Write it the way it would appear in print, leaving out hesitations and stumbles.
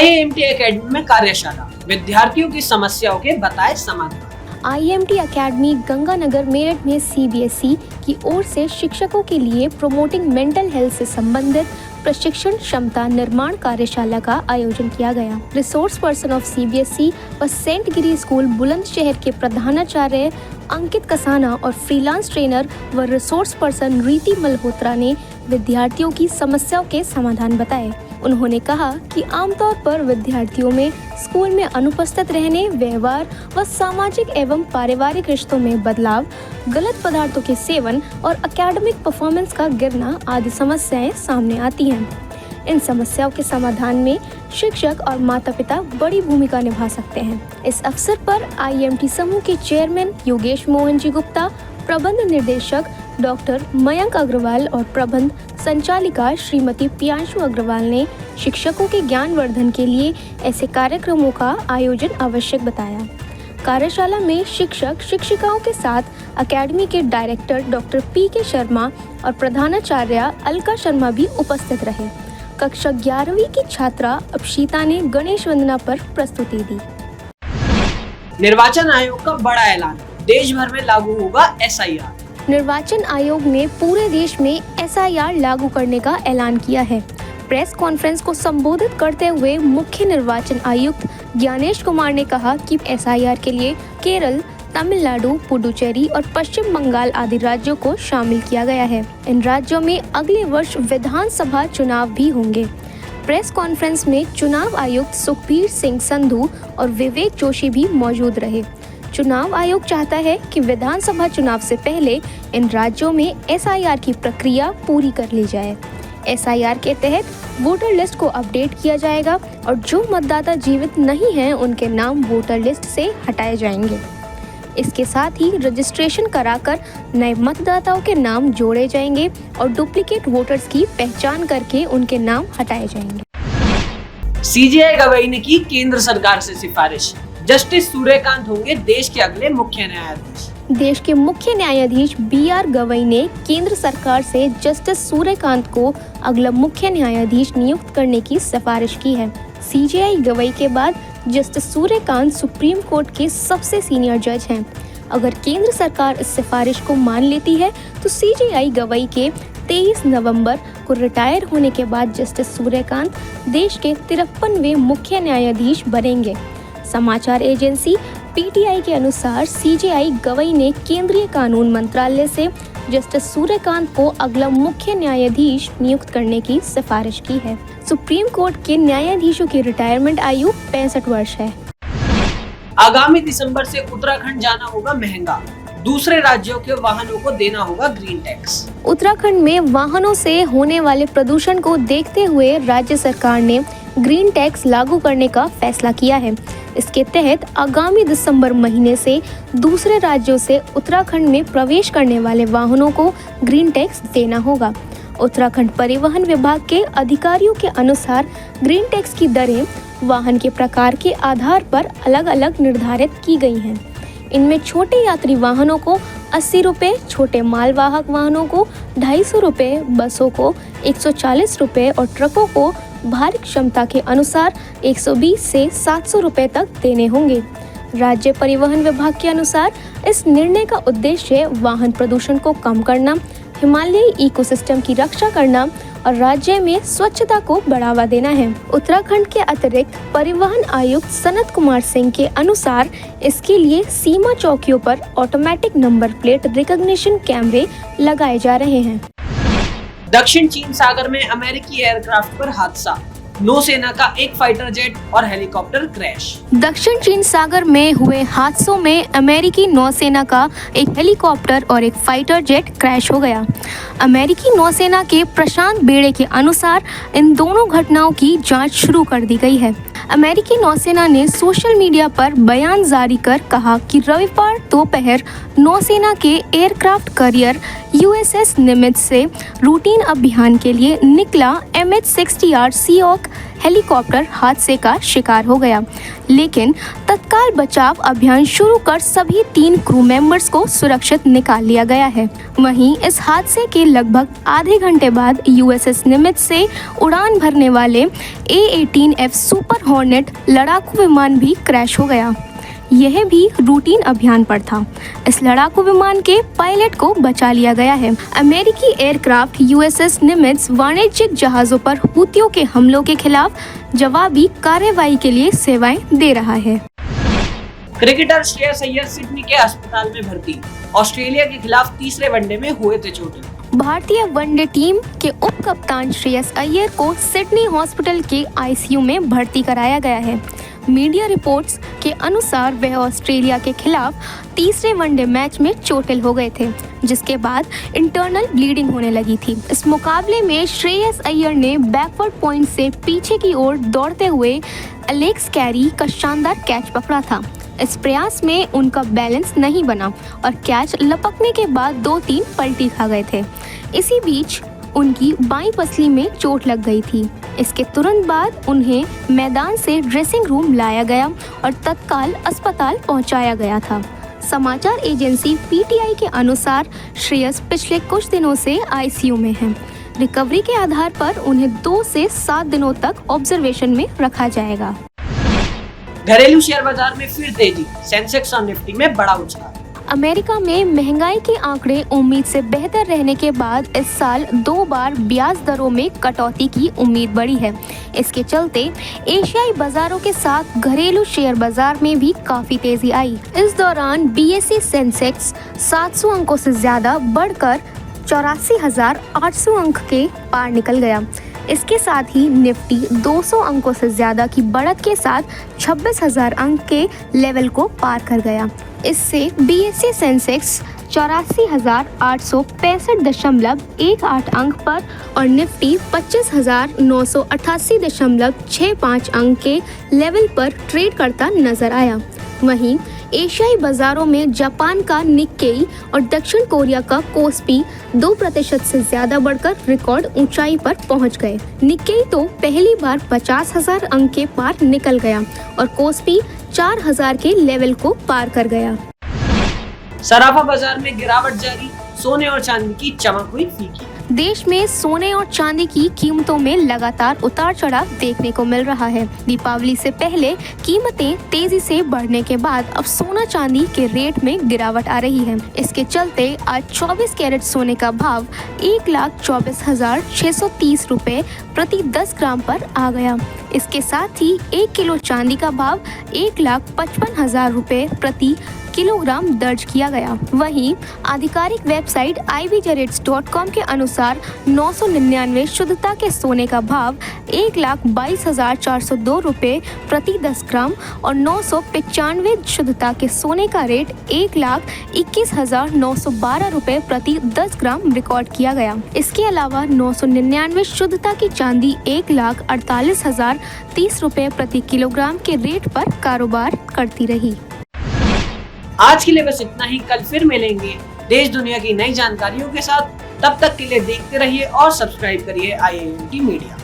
IIMT academy में कार्यशाला, विद्यार्थियों की समस्याओं के बताए समाधान। IIMT अकेडमी गंगानगर मेरठ में CBSE की ओर से शिक्षकों के लिए प्रोमोटिंग मेंटल हेल्थ से संबंधित प्रशिक्षण क्षमता निर्माण कार्यशाला का आयोजन किया गया। रिसोर्स पर्सन ऑफ CBSE व सेंट गिरी स्कूल बुलंदशहर के प्रधानाचार्य अंकित कसाना और फ्रीलांस ट्रेनर व रिसोर्स पर्सन रीति मल्होत्रा ने विद्यार्थियों की समस्याओं के समाधान बताए। उन्होंने कहा कि आमतौर पर विद्यार्थियों में स्कूल में अनुपस्थित रहने, व्यवहार व सामाजिक एवं पारिवारिक रिश्तों में बदलाव, गलत पदार्थों के सेवन और एकेडमिक परफॉर्मेंस का गिरना आदि समस्याएं सामने आती हैं। इन समस्याओं के समाधान में शिक्षक और माता-पिता बड़ी भूमिका निभा सकते हैं। इस अवसर पर IIMT समूह के चेयरमैन योगेश मोहन जी गुप्ता, प्रबंध निर्देशक डॉक्टर मयंक अग्रवाल और प्रबंध संचालिका श्रीमती प्रियांशु अग्रवाल ने शिक्षकों के ज्ञानवर्धन के लिए ऐसे कार्यक्रमों का आयोजन आवश्यक बताया। कार्यशाला में शिक्षक शिक्षिकाओं के साथ अकेडमी के डायरेक्टर डॉक्टर PK शर्मा और प्रधानाचार्य अलका शर्मा भी उपस्थित रहे। कक्षा 11वीं की छात्रा अक्षिता ने गणेश वंदना पर प्रस्तुति दी। निर्वाचन आयोग का बड़ा ऐलान, देश भर में लागू होगा SIR। निर्वाचन आयोग ने पूरे देश में SIR लागू करने का ऐलान किया है। प्रेस कॉन्फ्रेंस को संबोधित करते हुए मुख्य निर्वाचन आयुक्त ज्ञानेश कुमार ने कहा कि SIR के लिए केरल, तमिलनाडु, पुडुचेरी और पश्चिम बंगाल आदि राज्यों को शामिल किया गया है। इन राज्यों में अगले वर्ष विधानसभा चुनाव भी होंगे। प्रेस कॉन्फ्रेंस में चुनाव आयुक्त सुखबीर सिंह संधू और विवेक जोशी भी मौजूद रहे। चुनाव आयोग चाहता है कि विधानसभा चुनाव से पहले इन राज्यों में SIR की प्रक्रिया पूरी कर ली जाए। SIR के तहत वोटर लिस्ट को अपडेट किया जाएगा और जो मतदाता जीवित नहीं हैं उनके नाम वोटर लिस्ट से हटाए जाएंगे। इसके साथ ही रजिस्ट्रेशन कराकर नए मतदाताओं के नाम जोड़े जाएंगे और डुप्लीकेट वोटर्स की पहचान करके उनके नाम हटाए जाएंगे। CJI गवई ने की केंद्र सरकार से सिफारिश, जस्टिस सूर्यकांत होंगे देश के अगले मुख्य न्यायाधीश। देश के मुख्य न्यायाधीश BR गवई ने केंद्र सरकार से जस्टिस सूर्यकांत को अगला मुख्य न्यायाधीश नियुक्त करने की सिफारिश की है। CJI गवई के बाद जस्टिस सूर्यकांत सुप्रीम कोर्ट के सबसे सीनियर जज हैं। अगर केंद्र सरकार इस सिफारिश को मान लेती है तो CJI गवई के 23 नवंबर को रिटायर होने के बाद जस्टिस सूर्यकांत देश के 53वें मुख्य न्यायाधीश बनेंगे। समाचार एजेंसी PTI के अनुसार CJI गवई ने केंद्रीय कानून मंत्रालय से जस्टिस सूर्यकांत को अगला मुख्य न्यायाधीश नियुक्त करने की सिफारिश की है। सुप्रीम कोर्ट के न्यायाधीशों की रिटायरमेंट आयु 65 वर्ष है। आगामी दिसंबर से उत्तराखंड जाना होगा महंगा, दूसरे राज्यों के वाहनों को देना होगा ग्रीन टैक्स। उत्तराखंड में वाहनों से होने वाले प्रदूषण को देखते हुए राज्य सरकार ने ग्रीन टैक्स लागू करने का फैसला किया है। इसके तहत आगामी दिसंबर महीने से दूसरे राज्यों से उत्तराखंड में प्रवेश करने वाले वाहनों को ग्रीन टैक्स देना होगा। उत्तराखंड परिवहन विभाग के अधिकारियों के अनुसार ग्रीन टैक्स की दरें वाहन के प्रकार के आधार पर अलग-अलग निर्धारित की गई हैं। इनमें छोटे यात्री वाहनों को 80 रुपये, छोटे मालवाहक वाहनों को 250 रुपये, बसों को 140 रुपये और ट्रकों को भारी क्षमता के अनुसार 120 से 700 रुपये तक देने होंगे। राज्य परिवहन विभाग के अनुसार इस निर्णय का उद्देश्य वाहन प्रदूषण को कम करना, हिमालयी इकोसिस्टम की रक्षा करना और राज्य में स्वच्छता को बढ़ावा देना है। उत्तराखंड के अतिरिक्त परिवहन आयुक्त सनत कुमार सिंह के अनुसार इसके लिए सीमा चौकियों पर ऑटोमेटिक नंबर प्लेट रिकॉग्निशन कैमरे लगाए जा रहे हैं। दक्षिण चीन सागर में अमेरिकी एयरक्राफ्ट पर हादसा, नौसेना का एक फाइटर जेट और हेलीकॉप्टर क्रैश। दक्षिण चीन सागर में हुए हादसों में अमेरिकी नौसेना का एक हेलीकॉप्टर और एक फाइटर जेट क्रैश हो गया। अमेरिकी नौसेना के प्रशांत बेड़े के अनुसार इन दोनों घटनाओं की जांच शुरू कर दी गई है। अमेरिकी नौसेना ने सोशल मीडिया पर बयान जारी कर कहा कि रविवार दोपहर नौसेना के एयरक्राफ्ट करियर USS निमित्ज से रूटीन अभियान के लिए निकला MH-60R Sea Hawk एक हेलीकॉप्टर हादसे का शिकार हो गया, लेकिन तत्काल बचाव अभियान शुरू कर सभी 3 क्रू मेंबर्स को सुरक्षित निकाल लिया गया है। वहीं इस हादसे के लगभग आधे घंटे बाद USS निमित्ज से उड़ान भरने वाले A-18F सुपर हॉर्नेट लड़ाकू विमान भी क्रैश हो गया। यह भी रूटीन अभियान पर था। इस लड़ाकू विमान के पायलट को बचा लिया गया है। अमेरिकी एयरक्राफ्ट USS निमित्ज वाणिज्यिक जहाज़ों पर हुतियों के हमलों के खिलाफ जवाबी कार्रवाई के लिए सेवाएं दे रहा है। क्रिकेटर श्रेयस अय्यर सिडनी के अस्पताल में भर्ती। ऑस्ट्रेलिया के खिलाफ तीसरे वनडे में हुए थे चोटिल। भारतीय वनडे टीम के उप कप्तान श्रेयस अय्यर को सिडनी हॉस्पिटल के ICU में भर्ती कराया गया है। मीडिया रिपोर्ट्स के अनुसार वह ऑस्ट्रेलिया के खिलाफ तीसरे वनडे मैच में चोटिल हो गए थे, जिसके बाद इंटरनल ब्लीडिंग होने लगी थी। इस मुकाबले में श्रेयस अय्यर ने बैकवर्ड पॉइंट से पीछे की ओर दौड़ते हुए एलेक्स कैरी का शानदार कैच पकड़ा था। इस प्रयास में उनका बैलेंस नहीं बना और कैच लपकने के बाद 2-3 पलटी खा गए थे। इसी बीच उनकी बाईं पसली में चोट लग गई थी। इसके तुरंत बाद उन्हें मैदान से ड्रेसिंग रूम लाया गया और तत्काल अस्पताल पहुंचाया गया था। समाचार एजेंसी PTI के अनुसार श्रेयस पिछले कुछ दिनों से ICU में हैं। रिकवरी के आधार पर उन्हें 2 से 7 दिनों तक ऑब्जर्वेशन में रखा जाएगा। घरेलू शेयर बाजार में फिर तेजी, सेंसेक्स और निफ्टी में बड़ा उछाल। अमेरिका में महंगाई के आंकड़े उम्मीद से बेहतर रहने के बाद इस साल 2 बार ब्याज दरों में कटौती की उम्मीद बढ़ी है। इसके चलते एशियाई बाजारों के साथ घरेलू शेयर बाजार में भी काफी तेजी आई। इस दौरान BSE सेंसेक्स 700 अंकों से ज्यादा बढ़कर 84,800 अंक के पार निकल गया। इसके साथ ही निफ्टी 200 अंकों से ज्यादा की बढ़त के साथ 26,000 अंक के लेवल को पार कर गया। इससे BSE सेंसेक्स 84,865.18 अंक पर और निफ्टी 25,988.65 अंक के लेवल पर ट्रेड करता नजर आया। वहीं एशियाई बाजारों में जापान का निक्केई और दक्षिण कोरिया का कोस्पी 2% से ज्यादा बढ़कर रिकॉर्ड ऊंचाई पर पहुंच गए। निक्केई तो पहली बार 50,000 अंक के पार निकल गया और कोस्पी 4,000 के लेवल को पार कर गया। सराफा बाजार में गिरावट जारी, सोने और चांदी की चमक हुई फीकी। देश में सोने और चांदी की कीमतों में लगातार उतार चढ़ाव देखने को मिल रहा है। दीपावली से पहले कीमतें तेजी से बढ़ने के बाद अब सोना चांदी के रेट में गिरावट आ रही है। इसके चलते आज 24 कैरेट सोने का भाव 1,24,630 रुपए प्रति 10 ग्राम पर आ गया। इसके साथ ही 1 किलो चांदी का भाव 1,55,000 रुपए प्रति किलोग्राम दर्ज किया गया। वहीं आधिकारिक वेबसाइट ibjrates.com के अनुसार 999 शुद्धता के सोने का भाव 1,22,402 रुपए प्रति 10 ग्राम और 995 शुद्धता के सोने का रेट 1,21,912 रुपए प्रति 10 ग्राम रिकॉर्ड किया गया। इसके अलावा 999 शुद्धता की चांदी 1,48,030 रुपए प्रति किलोग्राम के रेट पर कारोबार करती रही। आज के लिए बस इतना ही। कल फिर मिलेंगे देश दुनिया की नई जानकारियों के साथ। तब तक के लिए देखते रहिए और सब्सक्राइब करिए IIMT मीडिया।